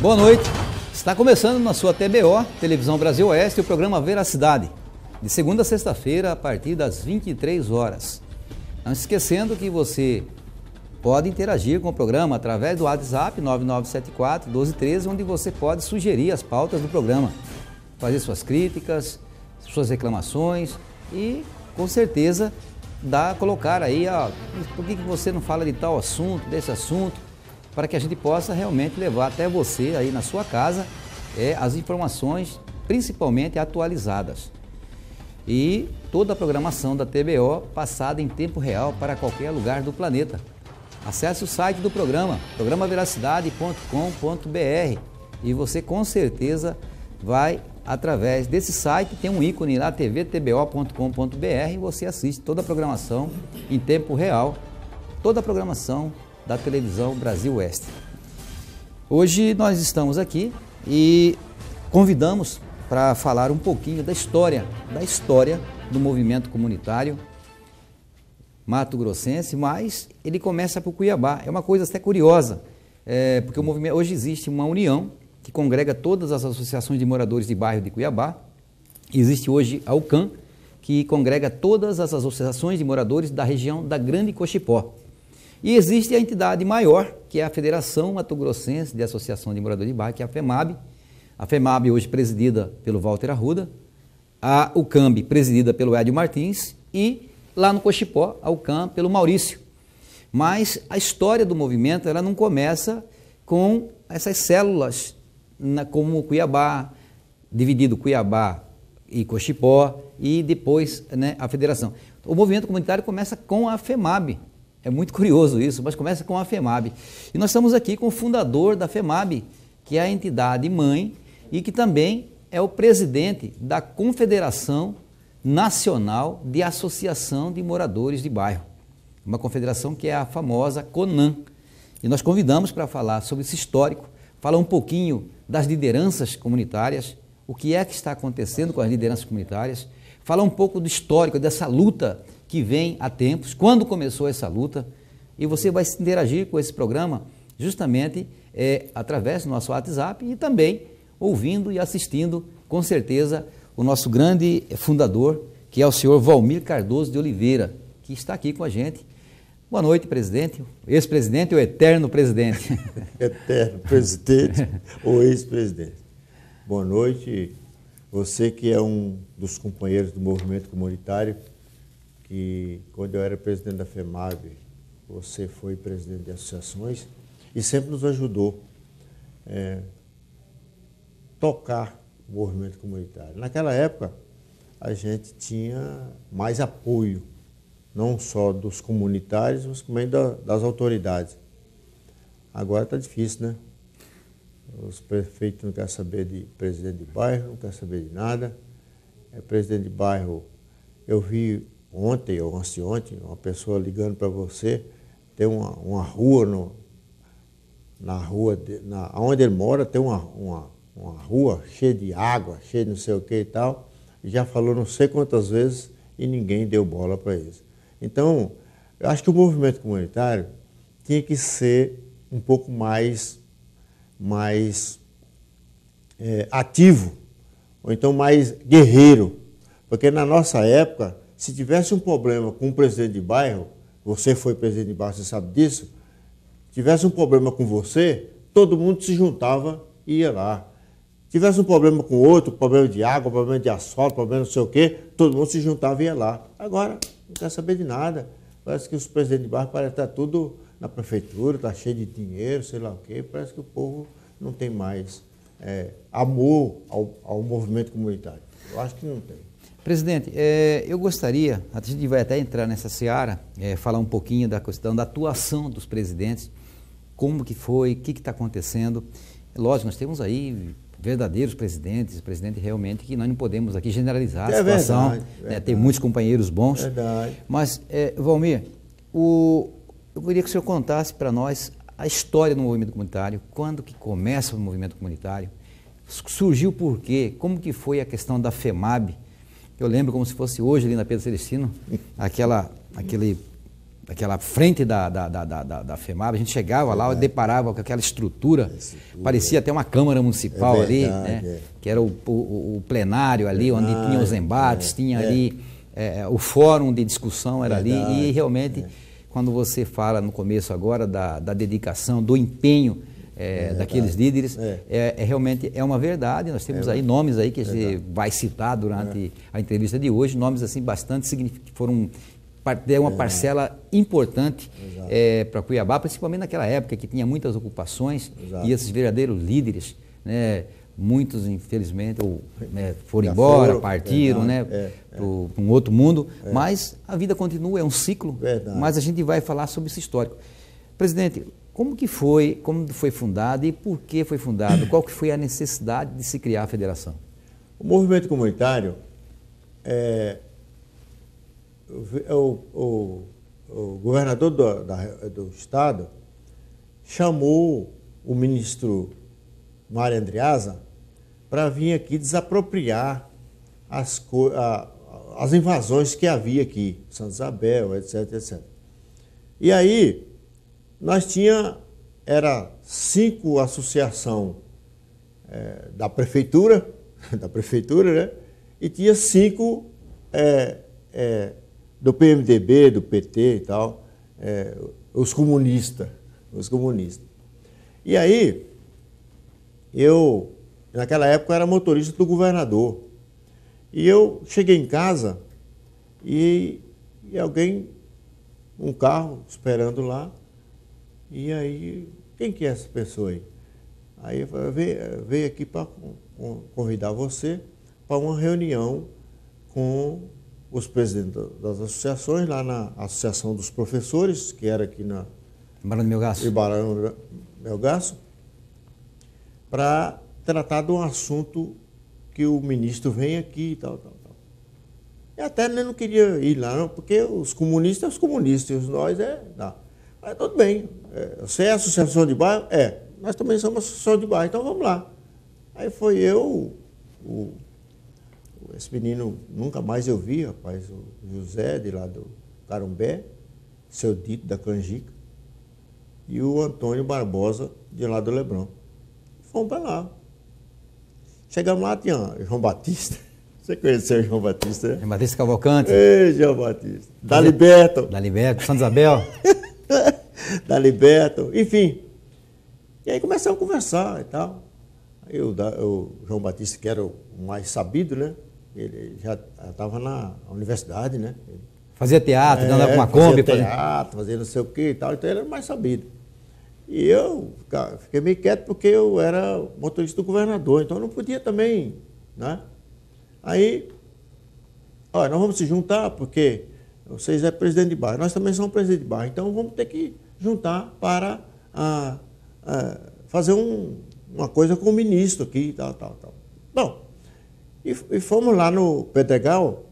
Boa noite. Está começando na sua TBO, Televisão Brasil Oeste, o programa Veracidade, de segunda a sexta-feira, a partir das 23 horas. Não esquecendo que você pode interagir com o programa através do WhatsApp 9974-1213, onde você pode sugerir as pautas do programa, fazer suas críticas, suas reclamações e, com certeza, colocar aí, por que você não fala de tal assunto, desse assunto, para que a gente possa realmente levar até você aí na sua casa as informações, principalmente atualizadas. E toda a programação da TBO passada em tempo real para qualquer lugar do planeta. Acesse o site do programa, programaveracidade.com.br, e você com certeza vai, através desse site, tem um ícone lá, tvtbo.com.br, e você assiste toda a programação em tempo real, toda a programação da Televisão Brasil Oeste. Hoje nós estamos aqui e convidamos para falar um pouquinho da história do movimento comunitário mato-grossense, mas ele começa por Cuiabá. É uma coisa até curiosa, porque o movimento, hoje existe uma união que congrega todas as associações de moradores de bairro de Cuiabá. Existe hoje a UCAM, que congrega todas as associações de moradores da região da Grande Cochipó. E existe a entidade maior, que é a Federação Mato-Grossense de Associação de Moradores de Bairro, que é a FEMAB. A FEMAB hoje presidida pelo Walter Arruda, a UCAMB presidida pelo Edio Martins e lá no Cochipó, a UCAM pelo Maurício. Mas a história do movimento ela não começa com essas células como Cuiabá, dividido Cuiabá e Cochipó e depois a federação. O movimento comunitário começa com a FEMAB. É muito curioso isso, mas começa com a FEMAB. E nós estamos aqui com o fundador da FEMAB, que é a entidade mãe e que também é o presidente da Confederação Nacional de Associação de Moradores de Bairro. Uma confederação que é a famosa CONAM. E nós convidamos para falar sobre esse histórico, falar um pouquinho das lideranças comunitárias, o que é que está acontecendo com as lideranças comunitárias, falar um pouco do histórico dessa luta que vem há tempos, quando começou essa luta, e você vai interagir com esse programa justamente através do nosso WhatsApp e também ouvindo e assistindo, com certeza, o nosso grande fundador, que é o senhor Valmir Cardoso de Oliveira, que está aqui com a gente. Boa noite, presidente, ex-presidente ou eterno presidente? Eterno presidente ou ex-presidente. Boa noite, você que é um dos companheiros do movimento comunitário, que quando eu era presidente da FEMAB, você foi presidente de associações e sempre nos ajudou a tocar o movimento comunitário. Naquela época, a gente tinha mais apoio, não só dos comunitários, mas também das autoridades. Agora está difícil, né? Os prefeitos não querem saber de presidente de bairro, não querem saber de nada. Presidente de bairro, eu vi ontem ou anteontem, uma pessoa ligando para você, tem uma rua, onde ele mora, tem uma rua cheia de água, cheia de não sei o que e tal, e já falou não sei quantas vezes e ninguém deu bola para isso. Então, eu acho que o movimento comunitário tinha que ser um pouco mais ativo, ou então mais guerreiro, porque na nossa época, se tivesse um problema com um presidente de bairro, você foi presidente de bairro, você sabe disso, tivesse um problema com você, todo mundo se juntava e ia lá. Tivesse um problema com outro, problema de água, problema de asfalto, problema não sei o quê, todo mundo se juntava e ia lá. Agora, não quer saber de nada. Parece que os presidentes de bairro parecem estar tudo na prefeitura, está cheio de dinheiro, sei lá o quê. Parece que o povo não tem mais amor ao movimento comunitário. Eu acho que não tem. Presidente, eu gostaria, a gente vai até entrar nessa seara, falar um pouquinho da questão da atuação dos presidentes, como que foi, o que está acontecendo. Lógico, nós temos aí verdadeiros presidentes, presidente realmente que nós não podemos aqui generalizar a situação, verdade. Tem muitos companheiros bons. Verdade. Mas, Valmir, eu queria que o senhor contasse para nós a história do movimento comunitário, quando que começa o movimento comunitário, surgiu por quê, como que foi a questão da FEMAB. Eu lembro como se fosse hoje ali na Pedro Celestino, aquele aquela frente da FEMAB, a gente chegava lá e deparava com aquela estrutura, parecia até uma Câmara Municipal ali, né? Que era o plenário ali, onde tinha os embates, tinha ali o fórum de discussão, era ali, e realmente, quando você fala no começo agora da dedicação, do empenho daqueles líderes, realmente é uma verdade. Nós temos aí nomes aí que você vai citar durante a entrevista de hoje, nomes assim bastante significativos, foram uma parcela importante para Cuiabá, principalmente naquela época que tinha muitas ocupações e esses verdadeiros líderes, né, muitos infelizmente foram embora, partiram para um outro mundo, mas a vida continua, é um ciclo, mas a gente vai falar sobre esse histórico. Presidente, como foi fundado e por que foi fundado? Qual que foi a necessidade de se criar a federação? O movimento comunitário o governador do estado chamou o ministro Mário Andreasa para vir aqui desapropriar as invasões que havia aqui, Santa Isabel, etc, etc. E aí, era 5 associações da prefeitura, né? E tinha 5 do PMDB, do PT e tal, os comunistas. E aí, naquela época, eu era motorista do governador. E eu cheguei em casa e um carro esperando lá, e aí, quem que é essa pessoa aí? Aí eu falei, veio aqui para convidar você para uma reunião com os presidentes das associações, lá na Associação dos Professores, que era aqui na Barão do Melgaço. Barão Melgaço, para tratar de um assunto que o ministro vem aqui e tal. E até não queria ir lá, não, porque os comunistas e nós não. Mas tudo bem, você é associação de bairro? Nós também somos associação de bairro, então vamos lá. Aí foi esse menino, nunca mais eu vi, rapaz, o José, de lá do Carumbé, seu Dito, da Canjica, e o Antônio Barbosa, de lá do Lebrão. Fomos para lá. Chegamos lá, tinha João Batista. Você conheceu o João Batista, né? João Batista Cavalcante. Ei, João Batista. Daliberto, Santa Isabel. Daliberto, enfim. E aí começamos a conversar e tal. Aí o João Batista, que era o mais sabido, né? Ele já estava na universidade, né? Fazia teatro, andava com uma Kombi. Fazia teatro, fazia não sei o que e tal, então ele era mais sabido. E eu fiquei meio quieto porque eu era motorista do governador, então eu não podia também, né? Aí, nós vamos se juntar porque vocês é presidente de bairro, nós também somos presidente de bairro, então vamos ter que juntar para fazer uma coisa com o ministro aqui e tal. Bom, e fomos lá no Pedregal.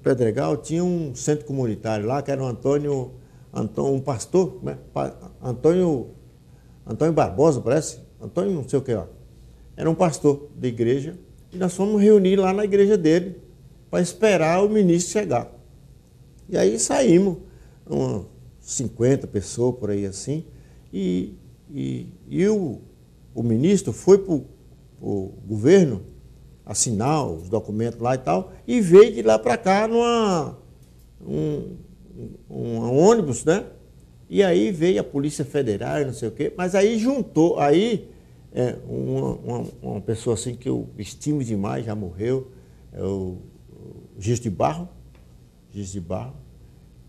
Pedregal tinha um centro comunitário lá, que era um pastor, né? Antônio Barbosa, parece, Antônio não sei o que lá. Era um pastor da igreja, e nós fomos reunir lá na igreja dele, para esperar o ministro chegar. E aí saímos, umas 50 pessoas por aí assim, e o ministro foi para o governo assinar os documentos lá e tal, e veio de lá para cá um ônibus, né? E aí veio a Polícia Federal, não sei o quê, mas aí juntou, uma pessoa assim que eu estimo demais, já morreu, o Giz de Barro,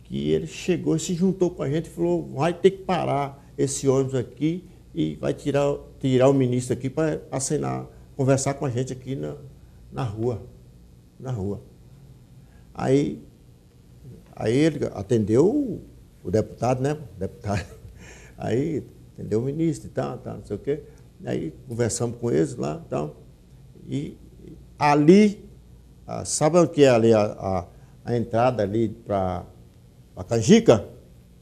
que ele chegou e se juntou com a gente e falou, vai ter que parar esse ônibus aqui e vai tirar o ministro aqui para assinar, conversar com a gente aqui na rua. Aí ele atendeu o deputado, né? Aí atendeu o ministro e tal, não sei o quê. Aí conversamos com eles lá e tal. E ali, sabe o que é ali a entrada ali para a Canjica?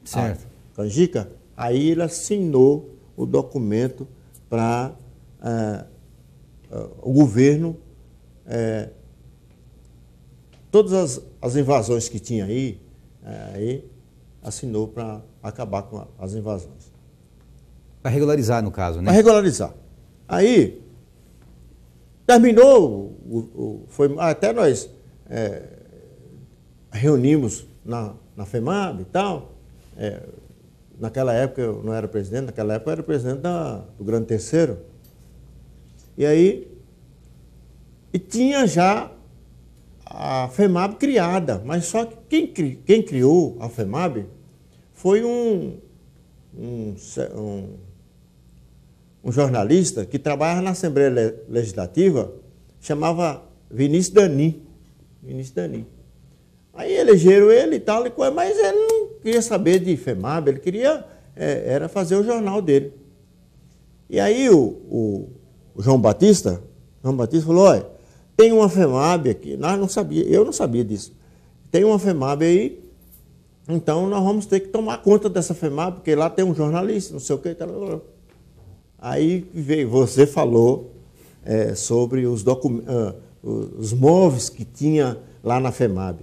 Certo. Canjica. Aí ele assinou o documento para o governo, todas as invasões que tinha aí assinou para acabar com as invasões. Para regularizar, no caso, né? Para regularizar. Aí, terminou, até nós reunimos na FEMAB e tal. Naquela época eu não era presidente, naquela época eu era presidente do Grande Terceiro. E aí, tinha já a FEMAB criada, mas só que quem criou a FEMAB foi um jornalista que trabalhava na Assembleia Legislativa, chamava Vinícius Dani. Aí elegeram ele e tal, mas ele não queria saber de FEMAB, ele queria era fazer o jornal dele. E aí o João Batista falou, olha, tem uma FEMAB aqui, eu não sabia disso. Tem uma FEMAB aí, então nós vamos ter que tomar conta dessa FEMAB, porque lá tem um jornalista, não sei o que. Aí veio, você falou sobre os móveis que tinha lá na FEMAB.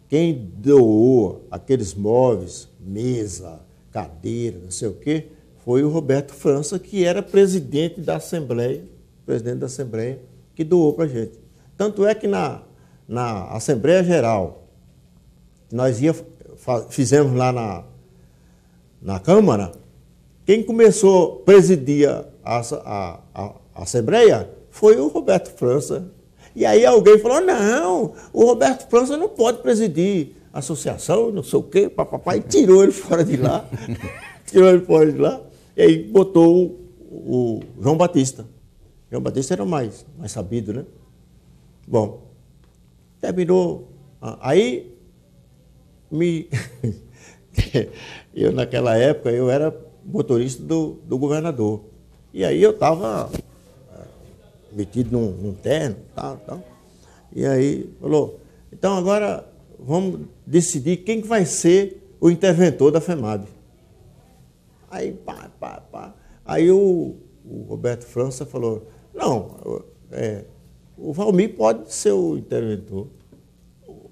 Quem doou aqueles móveis, mesa, cadeira, não sei o quê, foi o Roberto França, que era presidente da Assembleia, que doou para a gente. Tanto é que na Assembleia Geral, nós fizemos lá na Câmara, quem começou a presidir a Assembleia foi o Roberto França. E aí alguém falou, não, o Roberto França não pode presidir a associação, não sei o quê, papapá, e tirou ele fora de lá. E aí botou o João Batista. João Batista era mais sabido, né? Bom, terminou. Aí, eu naquela época, eu era motorista do governador. E aí eu estava metido num terno, tal. E aí falou, então agora vamos decidir quem que vai ser o interventor da FEMAB. Aí, pá. Aí o Roberto França falou, não, o Valmir pode ser o interventor.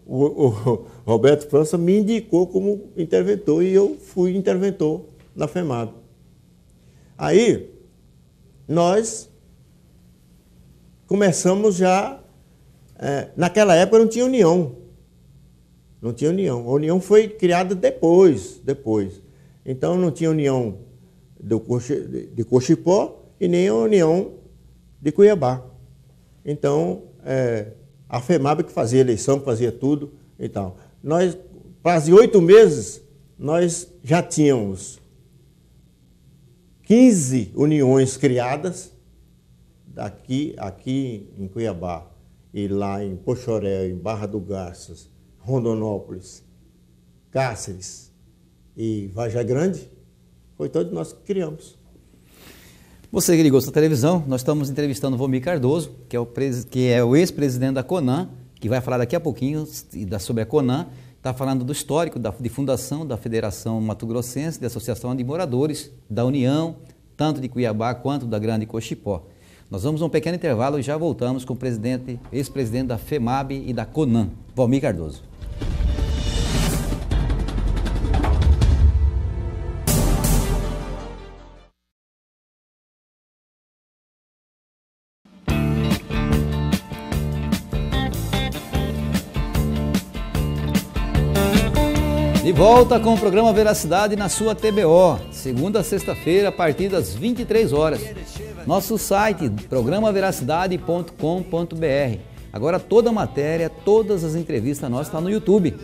O Roberto França me indicou como interventor e eu fui interventor na FEMAB. Aí, nós começamos já... naquela época não tinha união. A união foi criada depois. Então, não tinha união de Cochipó e nem a união de Cuiabá. Então, a FEMAB que fazia eleição, que fazia tudo e tal. Nós, quase 8 meses, nós já tínhamos 15 uniões criadas, aqui em Cuiabá, e lá em Poxoré, em Barra do Garças, Rondonópolis, Cáceres e Vargem Grande, foi todos nós que criamos. Você que ligou sua televisão, nós estamos entrevistando o Valmir Cardoso, que é o ex-presidente da CONAN, que vai falar daqui a pouquinho sobre a CONAN, está falando do histórico de fundação da Federação Mato Grossense, da Associação de Moradores, da União, tanto de Cuiabá quanto da Grande Cochipó. Nós vamos a um pequeno intervalo e já voltamos com o ex-presidente da FEMAB e da CONAN, Valmir Cardoso. De volta com o programa Veracidade na sua TBO, segunda a sexta-feira, a partir das 23 horas. Nosso site, programaveracidade.com.br. Agora toda a matéria, todas as entrevistas nossas estão no YouTube.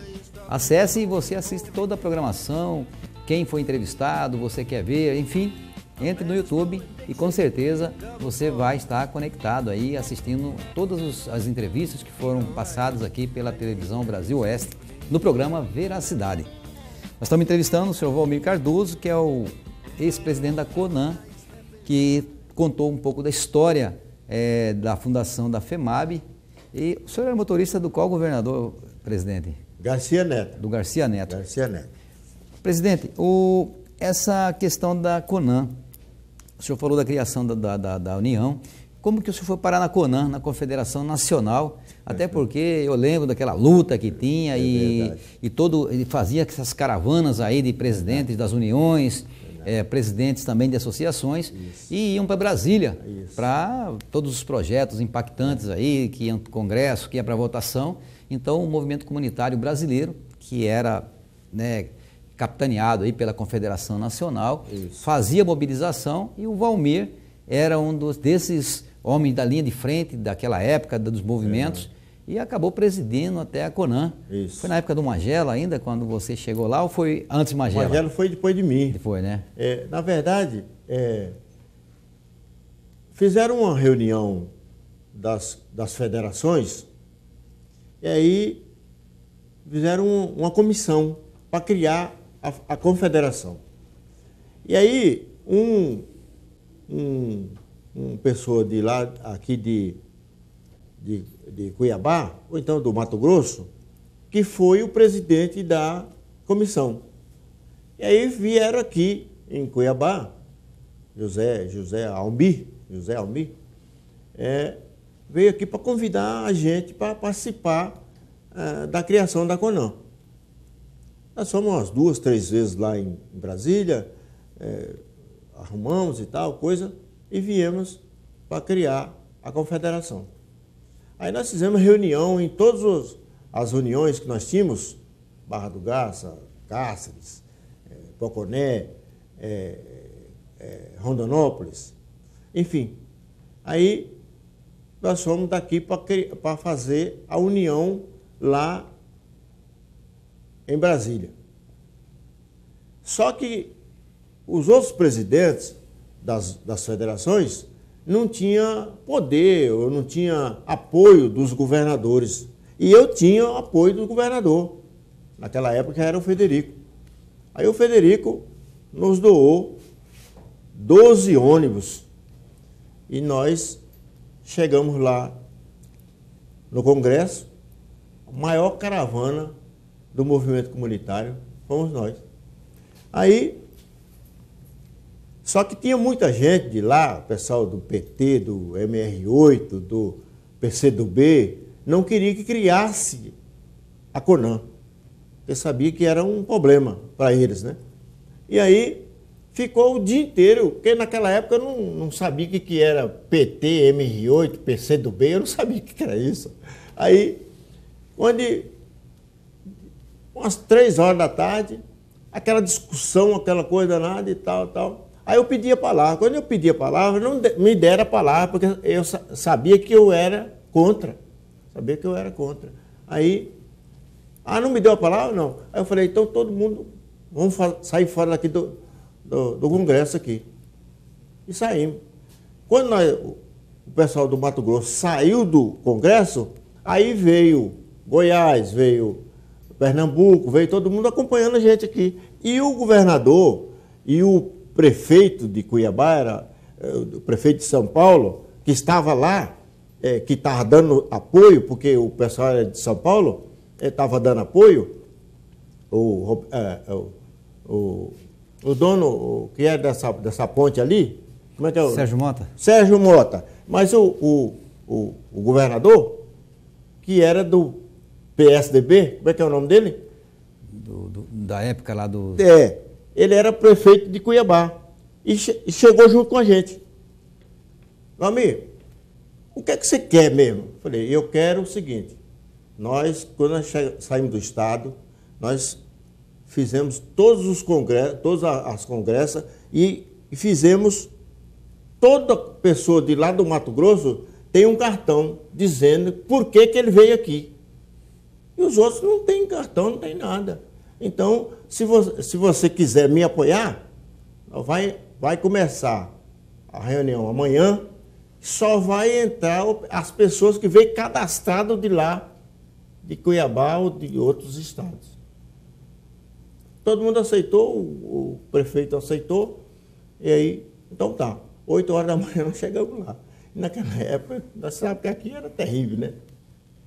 Acesse e você assiste toda a programação, quem foi entrevistado, você quer ver, enfim, entre no YouTube e com certeza você vai estar conectado aí, assistindo todas as entrevistas que foram passadas aqui pela televisão Brasil Oeste, no programa Veracidade. Nós estamos entrevistando o senhor Valmir Cardoso, que é o ex-presidente da CONAN, que contou um pouco da história da fundação da FEMAB. E o senhor era motorista do qual governador, presidente? Garcia Neto. Do Garcia Neto. Garcia Neto. Presidente, essa questão da CONAN, o senhor falou da criação da União, como que o senhor foi parar na CONAN, na Confederação Nacional? Até porque eu lembro daquela luta que tinha e ele fazia essas caravanas aí de presidentes das uniões, presidentes também de associações, e iam para Brasília para todos os projetos impactantes aí, que iam para o Congresso, que ia para votação. Então, o movimento comunitário brasileiro, que era, né, capitaneado aí pela Confederação Nacional, fazia mobilização, e o Valmir era um desses homens da linha de frente daquela época, dos movimentos, e acabou presidindo até a CONAN. Isso. Foi na época do Magela ainda, quando você chegou lá, ou foi antes do Magela? O Magela foi depois de mim. Depois, né? Na verdade, fizeram uma reunião das federações, e aí fizeram uma comissão para criar a confederação. E aí, uma pessoa de lá, aqui de Cuiabá, ou então do Mato Grosso, que foi o presidente da comissão. E aí vieram aqui em Cuiabá, José Almir, veio aqui para convidar a gente para participar da criação da CONAN. Nós fomos umas 2, 3 vezes lá em Brasília, arrumamos e tal, coisa, e viemos para criar a confederação. Aí nós fizemos reunião em todas as uniões que nós tínhamos, Barra do Garça, Cáceres, Poconé, Rondonópolis, enfim. Aí nós fomos daqui para fazer a união lá em Brasília. Só que os outros presidentes das federações não tinham poder, ou não tinham apoio dos governadores. E eu tinha apoio do governador. Naquela época era o Frederico. Aí o Frederico nos doou 12 ônibus. E nós chegamos lá no Congresso, a maior caravana do movimento comunitário fomos nós. Aí, só que tinha muita gente de lá, o pessoal do PT, do MR8, do PCdoB, não queria que criasse a CONAN, porque sabia que era um problema para eles, né? E aí ficou o dia inteiro, porque naquela época eu não sabia o que era PT, MR8, PCdoB, eu não sabia o que era isso. Aí, quando umas 3 horas da tarde, aquela discussão, aquela coisa danada e tal. Aí eu pedi a palavra. Quando eu pedi a palavra, não me deram a palavra, porque eu sabia que eu era contra. Aí, não me deu a palavra? Não. Aí eu falei, então todo mundo, vamos sair fora daqui do Congresso aqui. E saímos. Quando o pessoal do Mato Grosso saiu do Congresso, aí veio Goiás, veio Pernambuco, veio todo mundo acompanhando a gente aqui. E o governador e o prefeito de Cuiabá, o prefeito de São Paulo, que estava lá, que estava dando apoio, porque o pessoal era de São Paulo, estava dando apoio, o dono que é dessa ponte ali, como é que é o... Sérgio Mota. Sérgio Mota. Mas o governador, que era do PSDB, como é que é o nome dele? Da época lá do... Ele era prefeito de Cuiabá e chegou junto com a gente. Meu amigo, o que é que você quer mesmo? Eu falei, eu quero o seguinte, quando nós saímos do Estado, nós fizemos todas as congressas e fizemos, toda pessoa de lá do Mato Grosso tem um cartão dizendo por que ele veio aqui. E os outros não têm cartão, não tem nada. Então, se você quiser me apoiar, vai começar a reunião amanhã, só vai entrar as pessoas que veio cadastrado de lá, de Cuiabá ou de outros estados. Todo mundo aceitou, o prefeito aceitou, e aí, então tá, 8 horas da manhã nós chegamos lá. E naquela época, nós sabemos que aqui era terrível, né?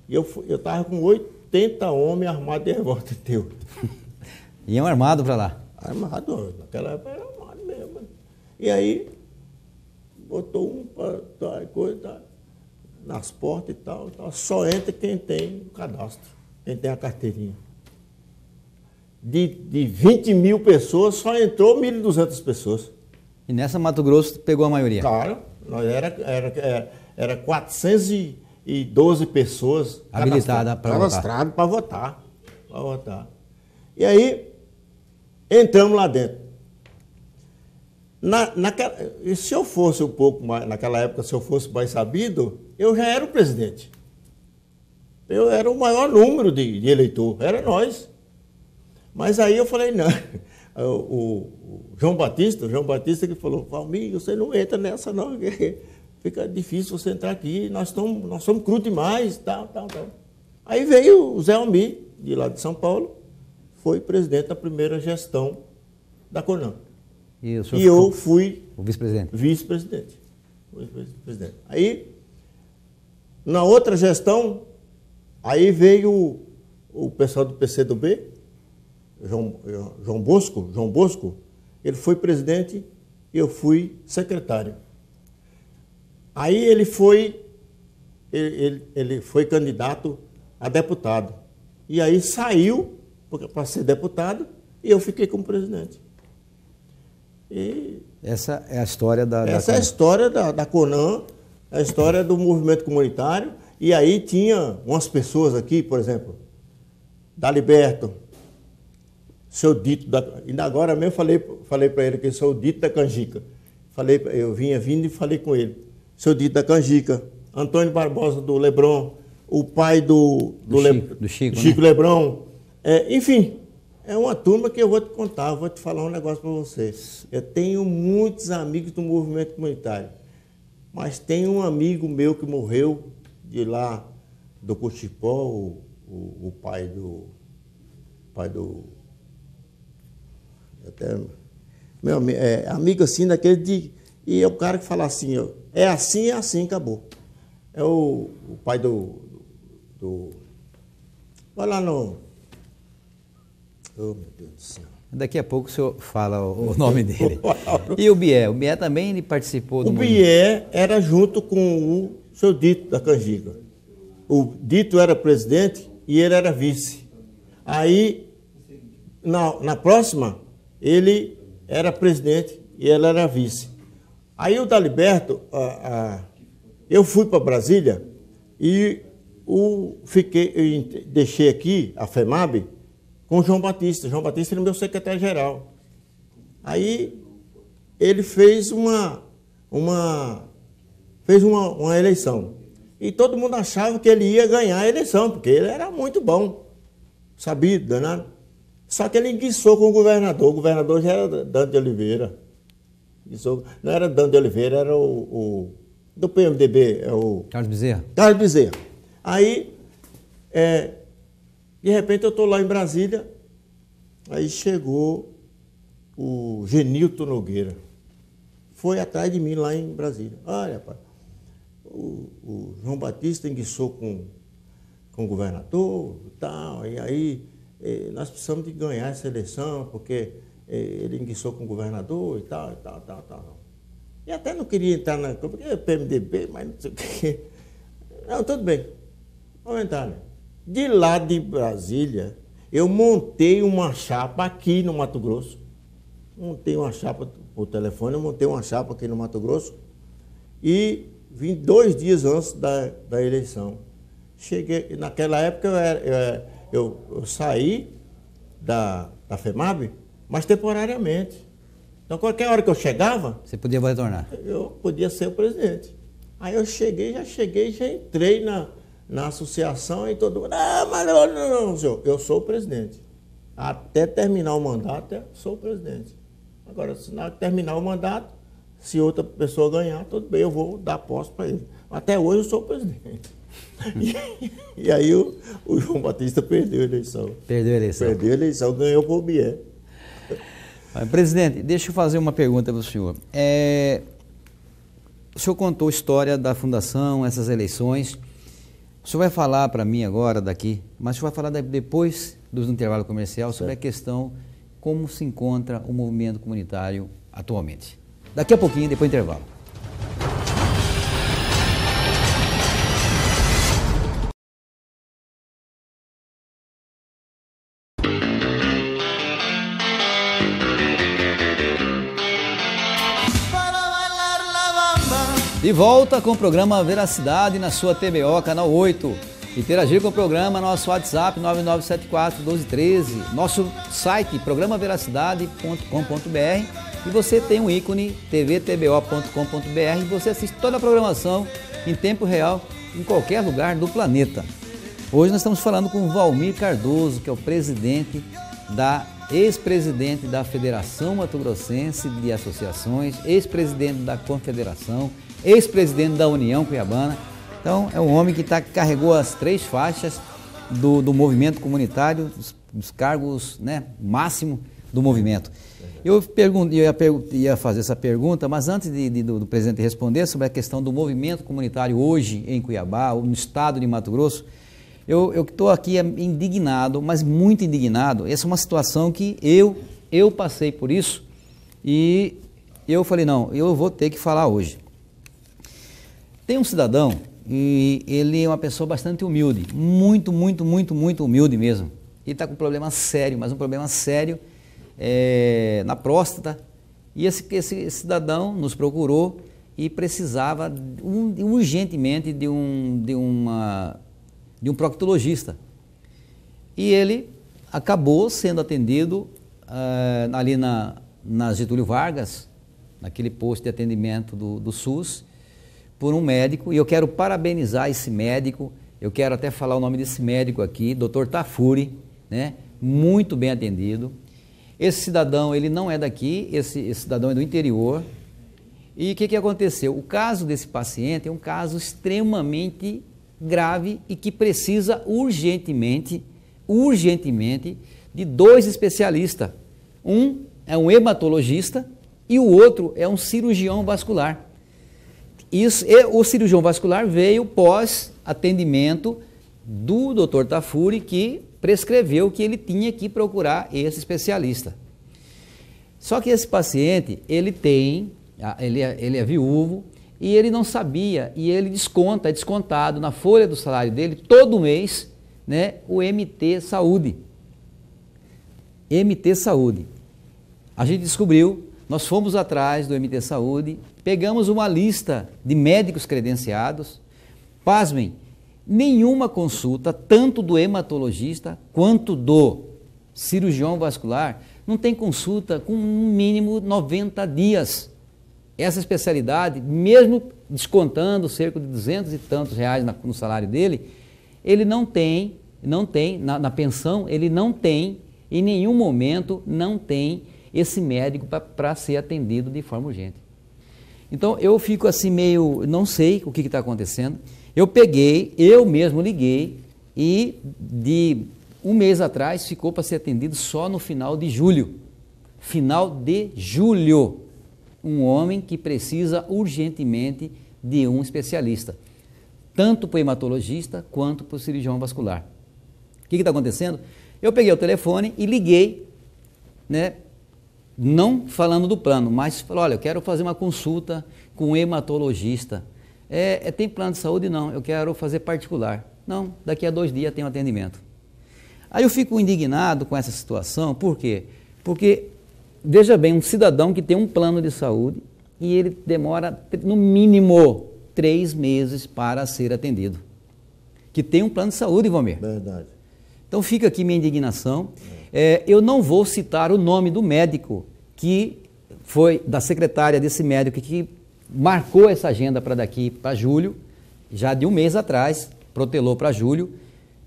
E eu estava com 80 homens armados de revólver teu. Iam armado para lá? Armado, naquela época era armado mesmo. E aí, botou um para coisa nas portas e tal. Só entra quem tem o cadastro, quem tem a carteirinha. De 20 mil pessoas, só entrou 1.200 pessoas. E nessa Mato Grosso pegou a maioria? Claro, nós era 412 pessoas habilitadas para votar. E aí, entramos lá dentro. Se eu fosse um pouco mais, naquela época, se eu fosse mais sabido, eu já era o presidente. Eu era o maior número de eleitor, era nós. Mas aí eu falei, não, o João Batista que falou, Valmir, você não entra nessa não, fica difícil você entrar aqui, nós somos cru demais, tal. Aí veio o Zé Almir, de lá de São Paulo, foi presidente da primeira gestão da Conan. E eu fui o vice-presidente. Vice-presidente. Aí, na outra gestão, aí veio o pessoal do PCdoB, João Bosco, ele foi presidente e eu fui secretário. Aí ele foi candidato a deputado. E aí saiu para ser deputado e eu fiquei como presidente. E essa é a história essa é a história da Conan, a história do movimento comunitário. E aí tinha umas pessoas aqui, por exemplo, Daliberto, seu Dito, ainda agora mesmo falei para ele que eu sou o Dito da Canjica. Eu vinha vindo e falei com ele. Seu Dito da Canjica, Antônio Barbosa do Lebron, o pai do Chico, né? Lebron. Enfim, é uma turma que eu vou te contar, vou te falar um negócio para vocês. Eu tenho muitos amigos do movimento comunitário, mas tem um amigo meu que morreu de lá do Cuchipó, o pai do até, meu amigo assim, daquele e é o cara que fala assim, é assim, acabou. É o pai vai lá no... Oh, meu Deus do céu. Daqui a pouco o senhor fala o nome dele. E o Bié? O Bié também ele participou do movimento? O Bié era junto com o seu Dito da Canjica. O Dito era presidente e ele era vice. Aí, na próxima, ele era presidente e ele era vice. Aí o Daliberto, eu fui para Brasília e deixei aqui a FEMAB com o João Batista. João Batista era meu secretário-geral. Aí ele fez uma eleição. E todo mundo achava que ele ia ganhar a eleição, porque ele era muito bom, sabido, danado. Só que ele enguiçou com o governador já era Dante de Oliveira. Não era Dante de Oliveira, era o do PMDB, Carlos Bezerra. Carlos Bezerra. Aí, de repente eu estou lá em Brasília, aí chegou o Genilton Nogueira. Foi atrás de mim lá em Brasília. Olha, pai, o João Batista enguiçou com o governador e tal, e aí nós precisamos de ganhar essa eleição, porque ele enguiçou com o governador e tal. E até não queria entrar porque é PMDB, mas não sei o quê. Não, tudo bem, vamos entrar, né? De lá de Brasília, eu montei uma chapa aqui no Mato Grosso. Montei uma chapa por telefone, eu montei uma chapa aqui no Mato Grosso e vim 2 dias antes da eleição. Cheguei, naquela época eu saí da FEMAB, mas temporariamente. Então, qualquer hora que eu chegava... Você podia retornar? Eu podia ser o presidente. Aí eu já entrei na associação e todo mundo... Mas não, senhor, eu sou o presidente. Até terminar o mandato, eu sou o presidente. Agora, se não terminar o mandato, se outra pessoa ganhar, tudo bem, eu vou dar posse para ele. Até hoje eu sou o presidente. E aí o João Batista perdeu a eleição. Perdeu a eleição, ganhou por Bié. Presidente, deixa eu fazer uma pergunta para o senhor. O senhor contou a história da fundação, essas eleições. O senhor vai falar para mim agora daqui, mas o senhor vai falar depois do intervalo comercial sobre a questão como se encontra o movimento comunitário atualmente. Daqui a pouquinho, depois do intervalo. De volta com o programa Veracidade na sua TBO, canal 8. Interagir com o programa, nosso WhatsApp 9974-1213, nosso site programaveracidade.com.br e você tem um ícone tvtbo.com.br e você assiste toda a programação em tempo real em qualquer lugar do planeta. Hoje nós estamos falando com o Valmir Cardoso, que é o ex-presidente da Federação Mato Grossense de Associações, ex-presidente da Confederação, ex-presidente da União Cuiabana. Então, é um homem que carregou as 3 faixas do movimento comunitário, dos cargos, né, máximo do movimento. Eu ia fazer essa pergunta, mas antes do presidente responder sobre a questão do movimento comunitário hoje em Cuiabá, no estado de Mato Grosso, eu estou aqui indignado, mas muito indignado. Essa é uma situação que eu passei por isso e eu falei, não, eu vou ter que falar hoje. Tem um cidadão e ele é uma pessoa bastante humilde, muito humilde mesmo. Ele está com um problema sério, mas um problema sério na próstata. E esse cidadão nos procurou e precisava urgentemente de um proctologista. E ele acabou sendo atendido ali na Getúlio Vargas, naquele posto de atendimento do SUS, por um médico, e eu quero parabenizar esse médico, eu quero até falar o nome desse médico aqui, Dr. Tafuri, né? Muito bem atendido. Esse cidadão, ele não é daqui, esse cidadão é do interior. E o que aconteceu? O caso desse paciente é um caso extremamente grave e que precisa urgentemente de 2 especialistas. Um é um hematologista e o outro é um cirurgião vascular. O cirurgião vascular veio pós atendimento do Dr. Tafuri, que prescreveu que ele tinha que procurar esse especialista. Só que esse paciente, ele é viúvo e ele não sabia, e ele é descontado na folha do salário dele todo mês, né, o MT Saúde. MT Saúde. A gente descobriu, nós fomos atrás do MT Saúde, pegamos uma lista de médicos credenciados, pasmem, nenhuma consulta, tanto do hematologista quanto do cirurgião vascular, não tem consulta com no mínimo 90 dias. Essa especialidade, mesmo descontando cerca de 200 e tantos reais no salário dele, ele não tem na pensão, ele não tem, em nenhum momento, não tem esse médico para ser atendido de forma urgente. Então, eu fico assim meio, não sei o que está acontecendo. Eu mesmo liguei e de um mês atrás ficou para ser atendido só no final de julho. Final de julho. Um homem que precisa urgentemente de um especialista, tanto para o hematologista quanto para o cirurgião vascular. O que está acontecendo? Eu peguei o telefone e liguei, né? Não falando do plano, mas falou, olha, eu quero fazer uma consulta com um hematologista. Tem plano de saúde? Não, eu quero fazer particular. Não, daqui a 2 dias tem um atendimento. Aí eu fico indignado com essa situação, por quê? Porque, veja bem, um cidadão que tem um plano de saúde e ele demora no mínimo 3 meses para ser atendido. Que tem um plano de saúde, Valmir. Verdade. Então fica aqui minha indignação. Eu não vou citar o nome do médico que foi da secretária desse médico que marcou essa agenda para daqui para julho, já de um mês atrás, protelou para julho,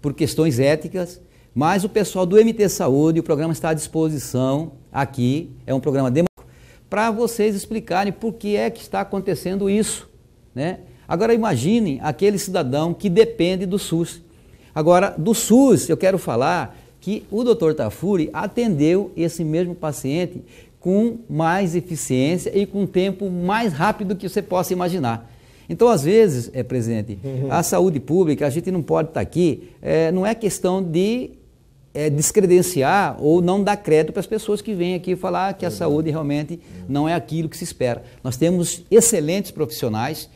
por questões éticas, mas o pessoal do MT Saúde, o programa está à disposição aqui, é um programa democrático, para vocês explicarem por que é que está acontecendo isso, né? Agora imaginem aquele cidadão que depende do SUS. Agora, do SUS, eu quero falar que o Dr. Tafuri atendeu esse mesmo paciente com mais eficiência e com tempo mais rápido que você possa imaginar. Então, às vezes, presidente, a saúde pública, a gente não pode estar aqui, não é questão de descredenciar ou não dar crédito para as pessoas que vêm aqui falar que a saúde realmente não é aquilo que se espera. Nós temos excelentes profissionais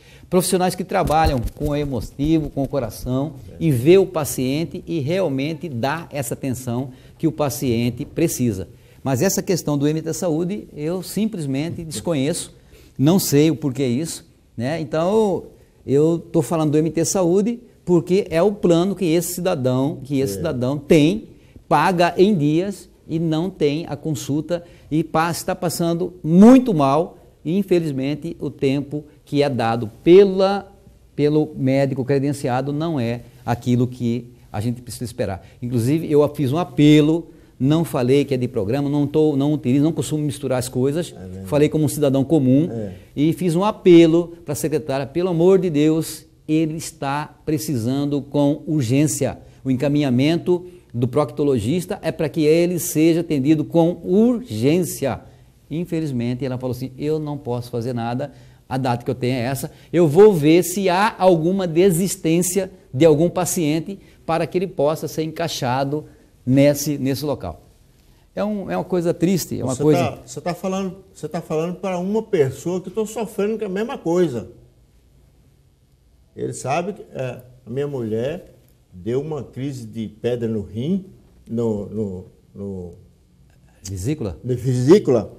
que trabalham com o emotivo, com o coração e vê o paciente e realmente dá essa atenção que o paciente precisa. Mas essa questão do MT Saúde eu simplesmente desconheço, não sei o porquê isso, né? Então, eu estou falando do MT Saúde porque é o plano que esse cidadão tem, paga em dias e não tem a consulta e está passando muito mal e, infelizmente, o tempo que é dado pelo médico credenciado não é aquilo que a gente precisa esperar. Inclusive, eu fiz um apelo, não falei que é de programa, não utilizo, não costumo misturar as coisas, falei como um cidadão comum e fiz um apelo para a secretária, pelo amor de Deus, ele está precisando com urgência. O encaminhamento do proctologista é para que ele seja atendido com urgência. Infelizmente, ela falou assim, eu não posso fazer nada, a data que eu tenho é essa, eu vou ver se há alguma desistência de algum paciente para que ele possa ser encaixado nesse local. É uma coisa triste, é uma coisa... Você está falando para uma pessoa que estou sofrendo com a mesma coisa. Ele sabe que a minha mulher deu uma crise de pedra no rim, Vesícula? Na vesícula.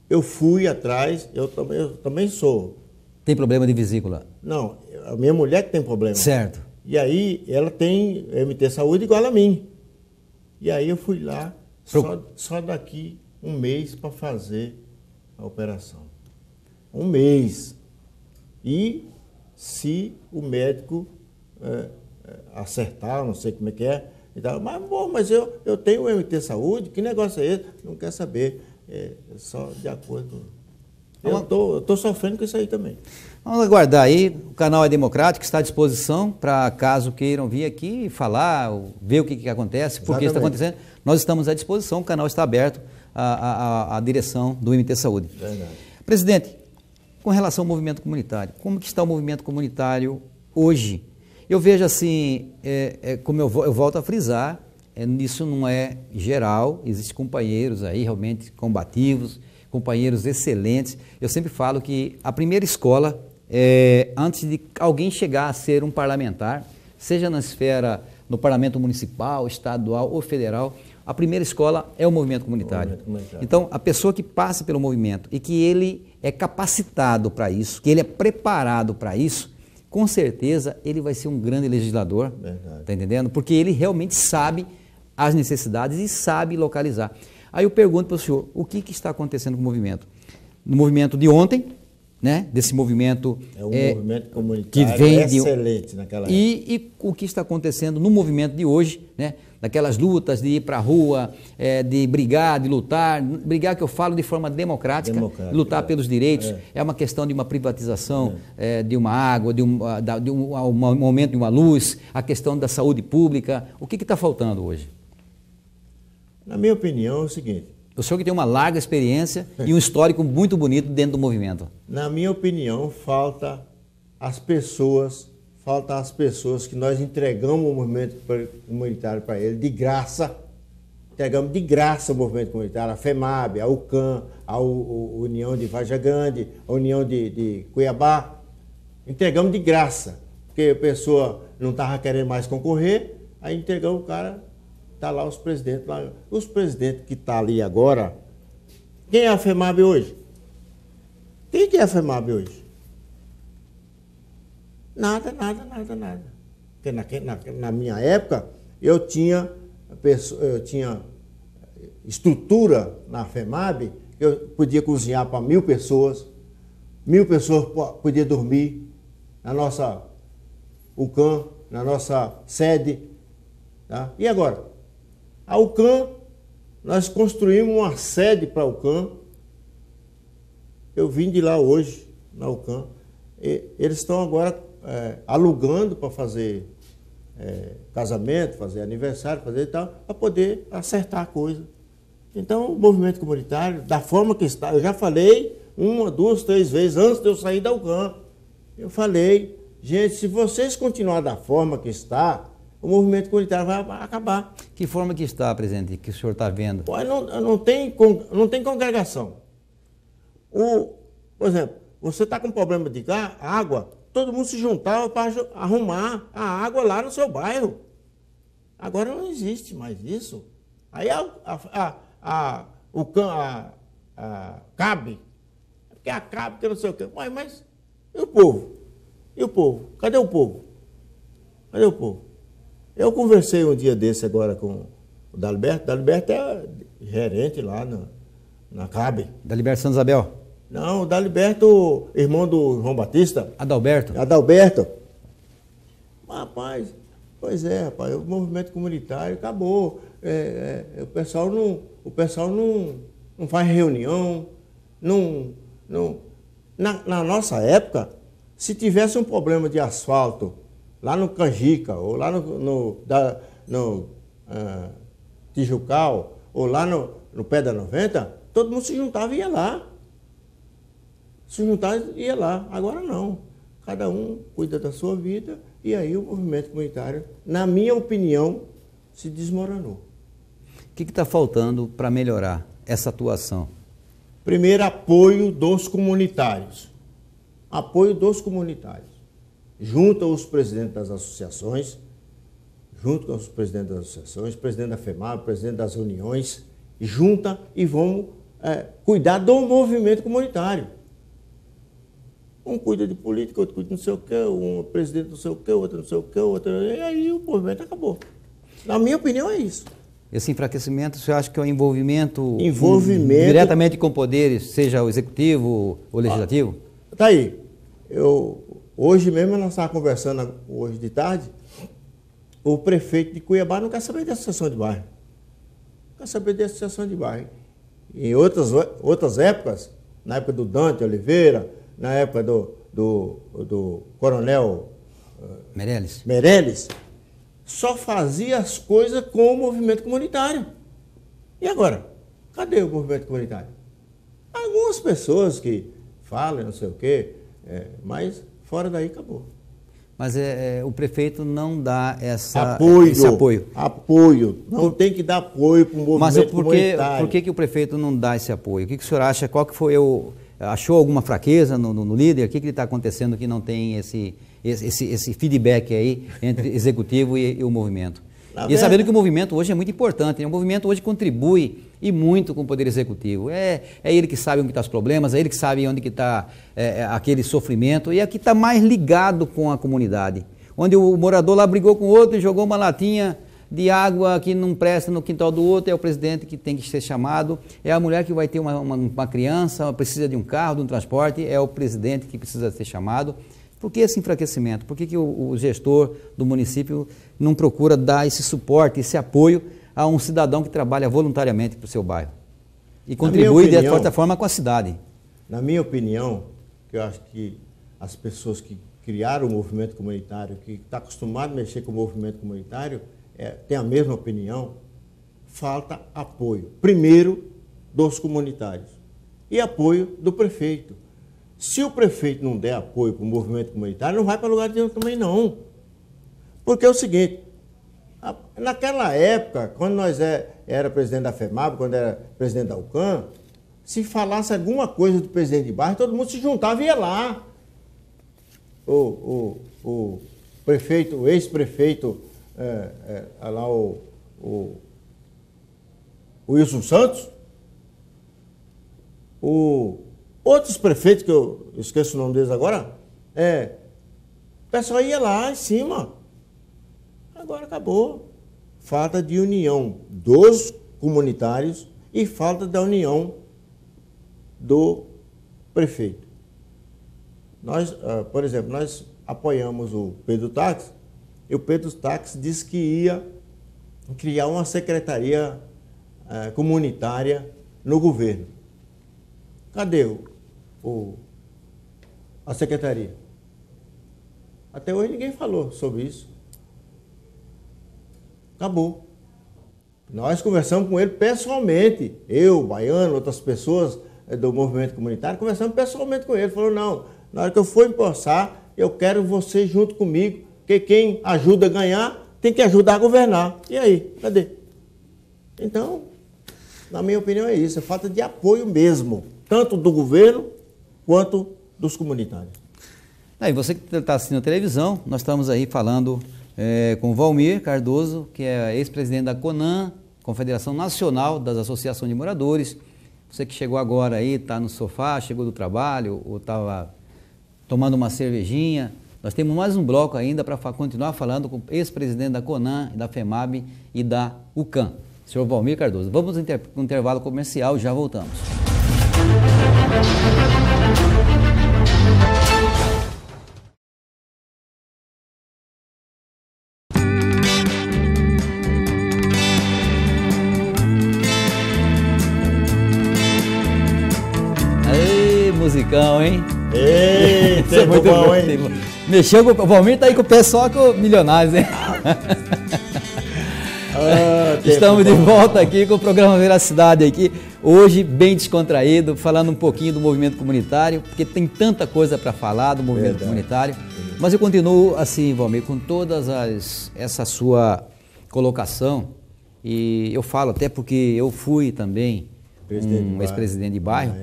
Eu fui atrás, eu também sou. Tem problema de vesícula? Não, a minha mulher que tem problema. Certo. E aí ela tem MT Saúde igual a mim. E aí eu fui lá, só daqui um mês para fazer a operação. Um mês. E se o médico acertar, não sei como é que é, e tal, mas eu tenho o MT Saúde, que negócio é esse? Não quer saber, só de acordo. Eu estou sofrendo com isso aí também. Vamos aguardar aí, o canal é democrático, está à disposição para caso queiram vir aqui falar, ver o que acontece, por que está acontecendo. Nós estamos à disposição, o canal está aberto à direção do MT Saúde. Verdade. Presidente, com relação ao movimento comunitário, como que está o movimento comunitário hoje? Eu vejo assim, como eu volto a frisar, isso não é geral, existem companheiros aí realmente combativos, companheiros excelentes. Eu sempre falo que a primeira escola, antes de alguém chegar a ser um parlamentar, seja na esfera, no parlamento municipal, estadual ou federal, a primeira escola é o movimento comunitário. Então, a pessoa que passa pelo movimento e que ele é capacitado para isso, que ele é preparado para isso, com certeza ele vai ser um grande legislador, tá entendendo? Porque ele realmente sabe as necessidades e sabe localizar. Aí eu pergunto para o senhor, o que está acontecendo com o movimento? No movimento de ontem, né? Desse movimento... movimento comunitário que vem excelente naquela época. E o que está acontecendo no movimento de hoje, né? Daquelas lutas de ir para a rua, de brigar, de lutar, brigar que eu falo de forma democrática, lutar pelos direitos, é uma questão de uma privatização de uma água, de um momento de uma luz, a questão da saúde pública, o que está faltando hoje? Na minha opinião é o seguinte... O senhor que tem uma larga experiência e um histórico muito bonito dentro do movimento. Na minha opinião, falta as pessoas que nós entregamos o movimento comunitário para ele, de graça. Entregamos de graça o movimento comunitário, a FEMAB, a UCAM, a União de Varja Grande, a União de Cuiabá. Entregamos de graça, porque a pessoa não estava querendo mais concorrer, aí entregamos o cara... Está lá os presidentes. Os presidentes que estão ali agora, quem é a FEMAB hoje? Quem que é a FEMAB hoje? Nada. Porque na minha época, eu tinha estrutura na FEMAB, eu podia cozinhar para 1.000 pessoas, 1.000 pessoas podiam dormir na nossa UCAM, na nossa sede. Tá? E agora? A UCAM, nós construímos uma sede para a UCAM. Eu vim de lá hoje, na UCAM. Eles estão agora alugando para fazer casamento, fazer aniversário, fazer e tal, para poder acertar a coisa. Então, o movimento comunitário, da forma que está, eu já falei 1, 2, 3 vezes antes de eu sair da UCAM. Eu falei, gente, se vocês continuarem da forma que está, o movimento comunitário vai acabar. Que forma que está, presidente, que o senhor está vendo? Não tem congregação. Por exemplo, você está com problema de água, todo mundo se juntava para arrumar a água lá no seu bairro. Agora não existe mais isso. Aí a CAB que acabe, que não sei o quê. Mas e o povo? E o povo? Cadê o povo? Cadê o povo? Eu conversei um dia desse agora com o Daliberto. Daliberto é gerente lá na CAB. Daliberto Santos Isabel? Não, o Daliberto, irmão do João Batista. Adalberto? Adalberto. Rapaz, pois é, rapaz, o movimento comunitário acabou. O pessoal não faz reunião. Na nossa época, se tivesse um problema de asfalto lá no Canjica, ou lá no Tijucal, ou lá no Pé da 90, todo mundo se juntava e ia lá. Se juntava e ia lá. Agora não. Cada um cuida da sua vida e aí o movimento comunitário, na minha opinião, se desmoronou. O que está faltando para melhorar essa atuação? Primeiro, apoio dos comunitários. Apoio dos comunitários. Junto aos presidentes das associações, presidente da FEMAB, presidente das uniões, junta e vamos cuidar do movimento comunitário. Um cuida de política, outro cuida de não sei o quê, um presidente não sei o quê, outro não sei o quê, outro... E aí o movimento acabou. Na minha opinião é isso. Esse enfraquecimento, você acha que é um envolvimento diretamente com poderes, seja o executivo ou legislativo? Tá aí. Hoje mesmo nós estávamos conversando, hoje de tarde, o prefeito de Cuiabá não quer saber de associação de bairro. Não quer saber de associação de bairro. Em outras épocas, na época do Dante Oliveira, na época do coronel Meirelles, só fazia as coisas com o movimento comunitário. E agora? Cadê o movimento comunitário? Algumas pessoas que falam, não sei o quê, mas fora daí acabou. Mas o prefeito não dá esse apoio. Apoio. Não tem que dar apoio para o movimento comunitário. Por que o prefeito não dá esse apoio? O que o senhor acha? Qual que foi achou alguma fraqueza no líder? O que está acontecendo que não tem esse feedback aí entre executivo e o movimento? E sabendo que o movimento hoje é muito importante, né? O movimento hoje contribui e muito com o poder executivo. É ele que sabe onde estão os problemas, é ele que sabe onde está aquele sofrimento e é que está mais ligado com a comunidade. Onde o morador lá brigou com o outro e jogou uma latinha de água que não presta no quintal do outro, é o presidente que tem que ser chamado, é a mulher que vai ter uma criança, precisa de um carro, de um transporte, é o presidente que precisa ser chamado. Por que esse enfraquecimento? Por que o gestor do município não procura dar esse suporte, esse apoio a um cidadão que trabalha voluntariamente para o seu bairro? E contribui de certa forma com a cidade. Na minha opinião, que eu acho que as pessoas que criaram o movimento comunitário, que estão acostumadas a mexer com o movimento comunitário, têm a mesma opinião, falta apoio. Primeiro, dos comunitários e apoio do prefeito. Se o prefeito não der apoio para o movimento comunitário, não vai para lugar nenhum também não. Porque é o seguinte, naquela época, quando nós era presidente da FEMAB, quando era presidente da UCAM, se falasse alguma coisa do presidente de bairro, todo mundo se juntava e ia lá. O prefeito, o ex-prefeito, lá o Wilson Santos, outros prefeitos, que eu esqueço o nome deles agora, o pessoal ia lá em cima. Agora acabou. Falta de união dos comunitários e falta da união do prefeito. Nós, por exemplo, nós apoiamos o Pedro Táxi e o Pedro Táxi disse que ia criar uma secretaria comunitária no governo. Cadê a secretaria? Até hoje ninguém falou sobre isso. Acabou. Nós conversamos com ele pessoalmente. Eu, Baiano, outras pessoas do movimento comunitário, conversamos pessoalmente com ele. Falou, não, na hora que eu for empossar, eu quero você junto comigo, porque quem ajuda a ganhar tem que ajudar a governar. E aí, cadê? Então, na minha opinião é isso, é falta de apoio mesmo, tanto do governo quanto dos comunitários. E você que está assistindo a televisão, nós estamos aí falando com o Valmir Cardoso, que é ex-presidente da CONAN, Confederação Nacional das Associações de Moradores. Você que chegou agora aí, está no sofá, chegou do trabalho, ou estava tomando uma cervejinha, nós temos mais um bloco ainda para continuar falando com o ex-presidente da CONAN, da FEMAB e da UCAM, senhor Valmir Cardoso. Vamos no intervalo comercial, já voltamos. Aí, musicão, hein? Ei, tempo bom, hein? Mexeu com o Valmir, tá aí com o pé só com milionários, hein? Estamos de volta aqui com o programa Veracidade aqui, hoje bem descontraído, falando um pouquinho do movimento comunitário, porque tem tanta coisa para falar do movimento comunitário, mas eu continuo assim, Valmir, com todas essa sua colocação, e eu falo até porque eu fui também um ex-presidente de bairro,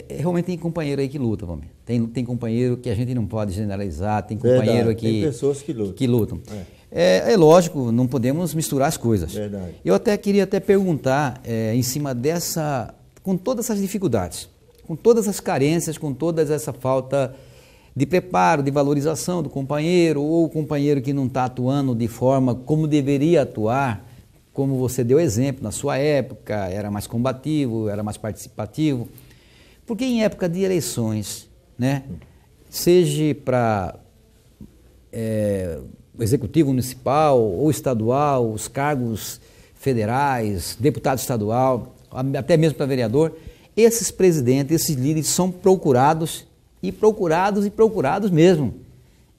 realmente tem companheiro aí que luta, Valmir. Tem companheiro que a gente não pode generalizar, tem companheiro aqui tem pessoas que lutam. É lógico, não podemos misturar as coisas. Verdade. Eu queria perguntar, em cima com todas essas dificuldades, com todas as carências, com toda essa falta de preparo, de valorização do companheiro, ou o companheiro que não está atuando de forma como deveria atuar, como você deu exemplo, na sua época, era mais combativo, era mais participativo. Porque em época de eleições, né, seja para o executivo municipal ou estadual, os cargos federais, deputado estadual, até mesmo para vereador, esses presidentes, esses líderes são procurados mesmo,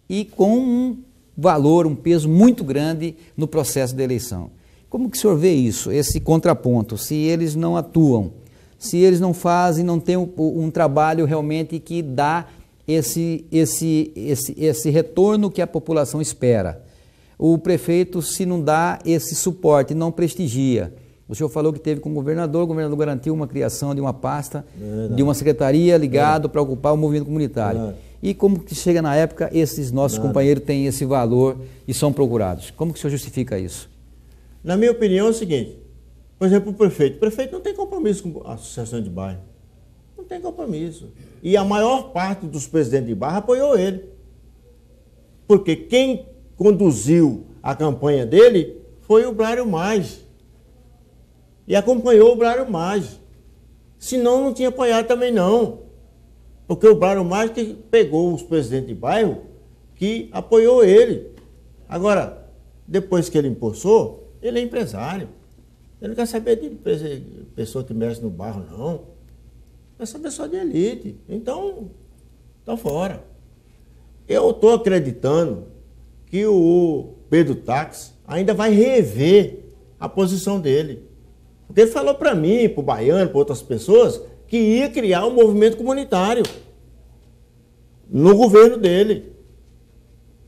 e com um valor, um peso muito grande no processo de eleição. Como que o senhor vê isso, esse contraponto, se eles não atuam, se eles não fazem, não tem um trabalho realmente que dá esse retorno que a população espera? O prefeito, se não dá esse suporte, não prestigia. O senhor falou que teve com o governador garantiu uma criação de uma pasta, de uma secretaria ligada para ocupar o movimento comunitário. E como que chega na época, esses nossos companheiros têm esse valor e são procurados? Como que o senhor justifica isso? Na minha opinião é o seguinte, por exemplo, o prefeito não tem compromisso com a associação de bairro. Não tem compromisso. E a maior parte dos presidentes de bairro apoiou ele. Porque quem conduziu a campanha dele foi o Brário Maggi. E acompanhou o Brário Maggi. Senão não tinha apoiado também não. Porque o Brário Maggi que pegou os presidentes de bairro que apoiou ele. Agora, depois que ele impulsou, ele é empresário. Ele não quer saber de pessoa que mexe no bairro, não. Quer saber só de elite. Então, está fora. Eu estou acreditando que o Pedro Táxi ainda vai rever a posição dele. Porque ele falou para mim, para o Baiano, para outras pessoas, que ia criar um movimento comunitário no governo dele.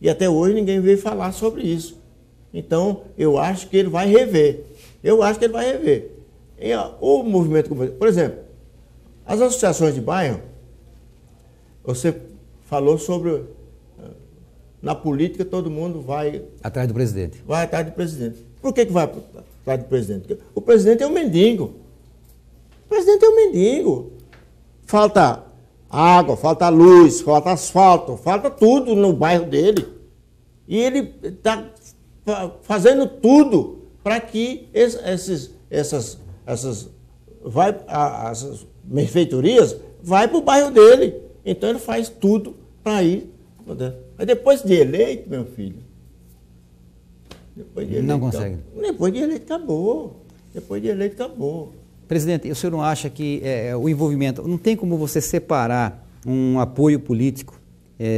E até hoje ninguém veio falar sobre isso. Então, eu acho que ele vai rever. E, o movimento comunitário, por exemplo, as associações de bairro, você falou sobre, na política todo mundo vai... Atrás do presidente. Vai atrás do presidente. Por que vai atrás do presidente? Porque o presidente é um mendigo. O presidente é um mendigo. Falta água, falta luz, falta asfalto, falta tudo no bairro dele. E ele está fazendo tudo para que essas benfeitorias vai para o bairro dele. Então ele faz tudo para ir. Mas depois de eleito, meu filho, não consegue. Depois de eleito acabou. Presidente, o senhor não acha que o envolvimento, não tem como você separar um apoio político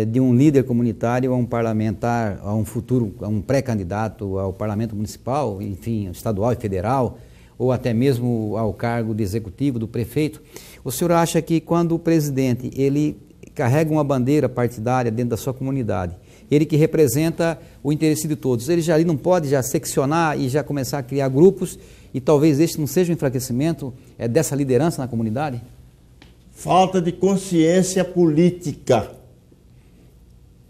de um líder comunitário a um parlamentar, a um futuro, a um pré-candidato ao parlamento municipal, enfim, estadual e federal, ou até mesmo ao cargo de executivo do prefeito? O senhor acha que quando o presidente ele carrega uma bandeira partidária dentro da sua comunidade, ele que representa o interesse de todos, ele já não pode seccionar e já começar a criar grupos, e talvez este não seja um enfraquecimento dessa liderança na comunidade? Falta de consciência política.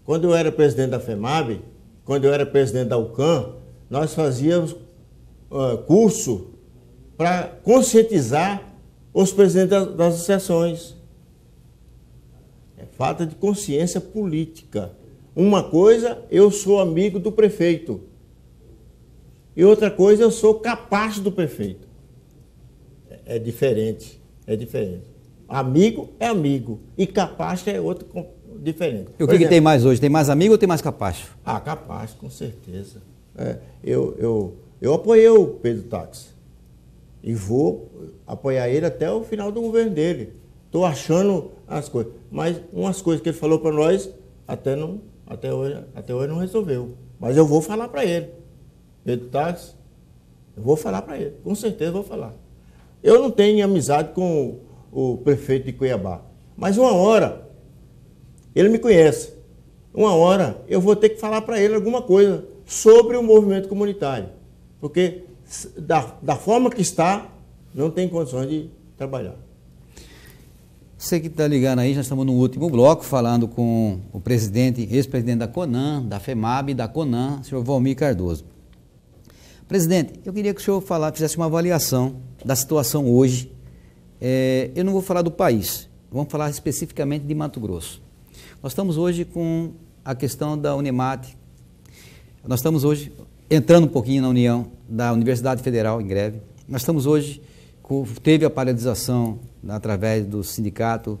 Quando eu era presidente da FEMAB, quando eu era presidente da UCAM, nós fazíamos curso para conscientizar os presidentes das associações. É falta de consciência política. Uma coisa, eu sou amigo do prefeito. E outra coisa, eu sou capaz do prefeito. É diferente, é diferente. Amigo é amigo e capacho é outro diferente. E o que tem mais hoje? Tem mais amigo ou tem mais capacho? Ah, capacho, com certeza. Eu apoiei o Pedro Táxi e vou apoiar ele até o final do governo dele. Estou achando as coisas. Mas umas coisas que ele falou para nós, até hoje não resolveu. Mas eu vou falar para ele. Pedro Táxi, eu vou falar para ele. Com certeza vou falar. Eu não tenho amizade com o prefeito de Cuiabá. Mas uma hora, ele me conhece. Uma hora eu vou ter que falar para ele alguma coisa sobre o movimento comunitário. Porque da forma que está, não tem condições de trabalhar. Você que está ligando aí, nós estamos no último bloco, falando com o presidente, ex-presidente da CONAN, da FEMAB e da CONAN, o senhor Valmir Cardoso. Presidente, eu queria que o senhor fizesse uma avaliação da situação hoje. Eu não vou falar do país, vamos falar especificamente de Mato Grosso. Nós estamos hoje com a questão da Unemate, nós estamos hoje entrando um pouquinho na união da Universidade Federal em greve. Nós estamos hoje, teve a paralisação através do sindicato,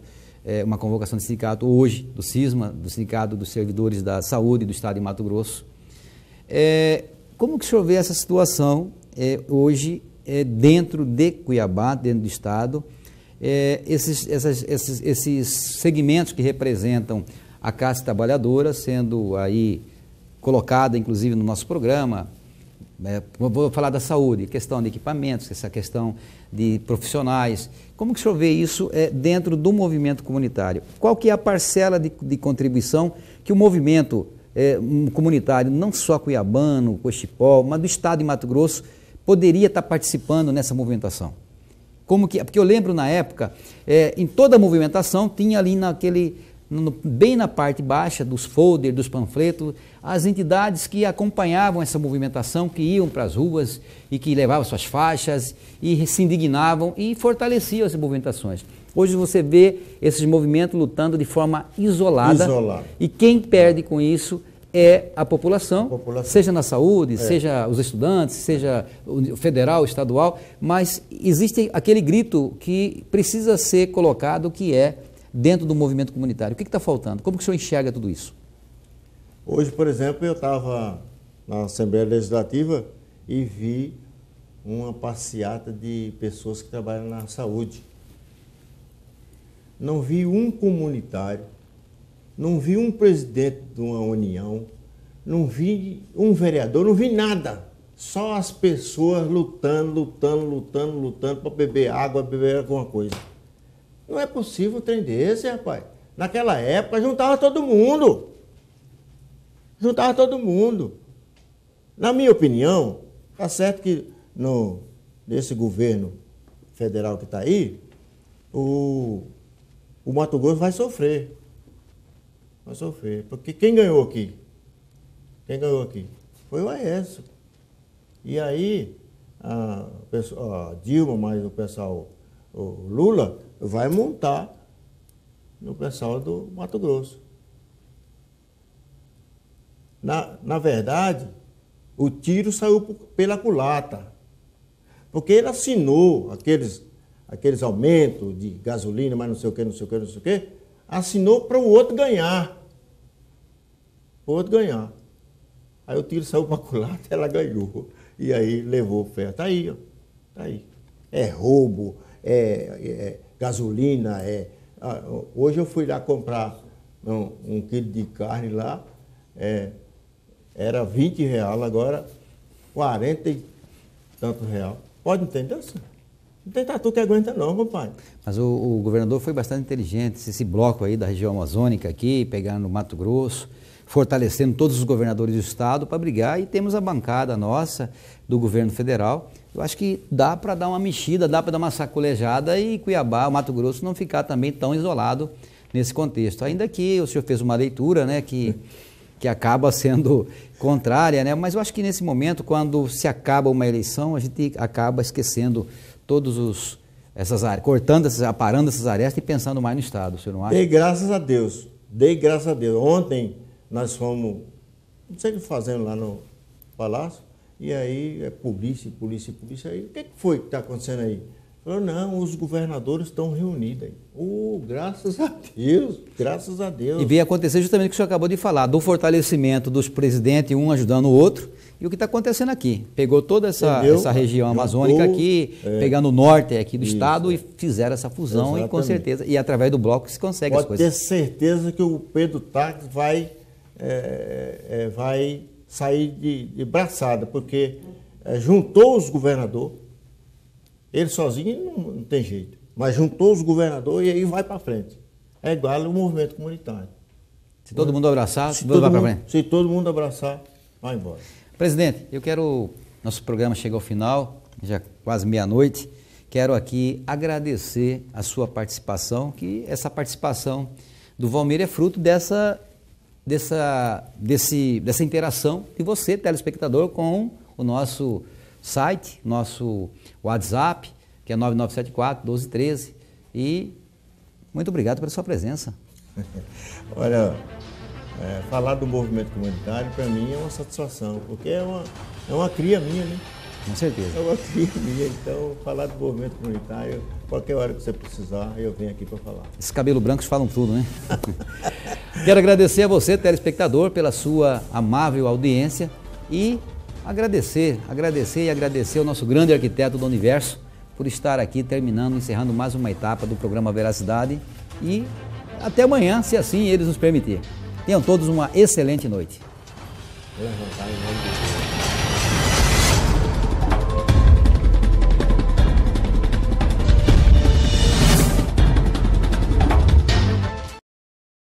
uma convocação de sindicato hoje, do CISMA, do Sindicato dos Servidores da Saúde do Estado de Mato Grosso. Como que o senhor vê essa situação hoje dentro de Cuiabá, dentro do Estado, esses segmentos que representam a classe trabalhadora sendo aí colocada, inclusive, no nosso programa? Vou falar da saúde, questão de equipamentos, essa questão de profissionais. Como que o senhor vê isso dentro do movimento comunitário? Qual que é a parcela de contribuição que o movimento comunitário, não só cuiabano, Cochipó, mas do Estado de Mato Grosso, poderia estar participando nessa movimentação? Porque eu lembro na época, em toda a movimentação, tinha ali bem na parte baixa dos folders, dos panfletos, as entidades que acompanhavam essa movimentação, que iam para as ruas e que levavam suas faixas e se indignavam e fortaleciam as movimentações. Hoje você vê esses movimentos lutando de forma isolada. E quem perde com isso é a população, seja na saúde, seja os estudantes, seja o federal, o estadual, mas existe aquele grito que precisa ser colocado, que é dentro do movimento comunitário. O que está faltando? Como que o senhor enxerga tudo isso? Hoje, por exemplo, eu estava na Assembleia Legislativa e vi uma passeata de pessoas que trabalham na saúde. Não vi um comunitário, não vi um presidente de uma união, não vi um vereador, não vi nada. Só as pessoas lutando para beber água, beber alguma coisa. Não é possível um trem desse, rapaz. Naquela época juntava todo mundo. Juntava todo mundo. Na minha opinião, está certo que nesse governo federal que está aí, o Mato Grosso vai sofrer. Vai sofrer. Porque quem ganhou aqui? Quem ganhou aqui? Foi o Aécio. E aí, a Dilma, mais o pessoal, o Lula, vai montar no pessoal do Mato Grosso. Na verdade, o tiro saiu pela culata. Porque ele assinou aqueles aumentos de gasolina, mas não sei o que, assinou para o outro ganhar. O outro ganhar. Aí o tiro saiu para a culata, ela ganhou. E aí levou o ferro. Está aí, ó. Está aí. É roubo, gasolina. Hoje eu fui lá comprar um quilo de carne lá, era R$20, agora 40 e tanto real. Pode entender, senhor? Não tem tatu que aguenta não, compadre. Mas o governador foi bastante inteligente, esse bloco aí da região amazônica aqui, pegando no Mato Grosso, fortalecendo todos os governadores do estado para brigar, e temos a bancada nossa do governo federal. Eu acho que dá para dar uma mexida, dá para dar uma sacolejada e Cuiabá, o Mato Grosso, não ficar também tão isolado nesse contexto. Ainda que o senhor fez uma leitura, né, que acaba sendo contrária, né? Mas eu acho que nesse momento, quando se acaba uma eleição, a gente acaba esquecendo todos aparando essas arestas e pensando mais no Estado, o senhor não acha? Dei graças a Deus. Ontem nós fomos, não sei o que fazendo lá no Palácio, e aí é polícia. Aí, o que foi que está acontecendo aí? Falou, não, os governadores estão reunidos aí. Graças a Deus. E veio acontecer justamente o que o senhor acabou de falar, do fortalecimento dos presidentes, um ajudando o outro, e o que está acontecendo aqui. Pegou toda essa região amazônica aqui, pegando o norte aqui do estado e fizeram essa fusão. Exatamente. E com certeza, e através do bloco se consegue as coisas. Pode ter certeza que o Pedro Taques vai sair de braçada, porque juntou os governadores, ele sozinho não tem jeito, mas juntou os governadores e aí vai para frente. É igual o movimento comunitário. Se todo mundo abraçar, tudo vai para frente. Se todo mundo abraçar, vai embora. Presidente, nosso programa chega ao final, já quase meia-noite. Quero aqui agradecer a sua participação, que essa participação do Valmir é fruto dessa interação de você, telespectador, com o nosso site, nosso WhatsApp, que é 9974-1213. E muito obrigado pela sua presença. Olha, falar do movimento comunitário para mim é uma satisfação, porque é uma cria minha, né? Com certeza. É uma cria minha, então falar do movimento comunitário, qualquer hora que você precisar, eu venho aqui para falar. Esses cabelos brancos falam tudo, né? Quero agradecer a você, telespectador, pela sua amável audiência e agradecer ao nosso grande arquiteto do universo por estar aqui encerrando mais uma etapa do programa Veracidade e até amanhã, se assim eles nos permitirem. Tenham todos uma excelente noite. Vou levantar em nome de Deus.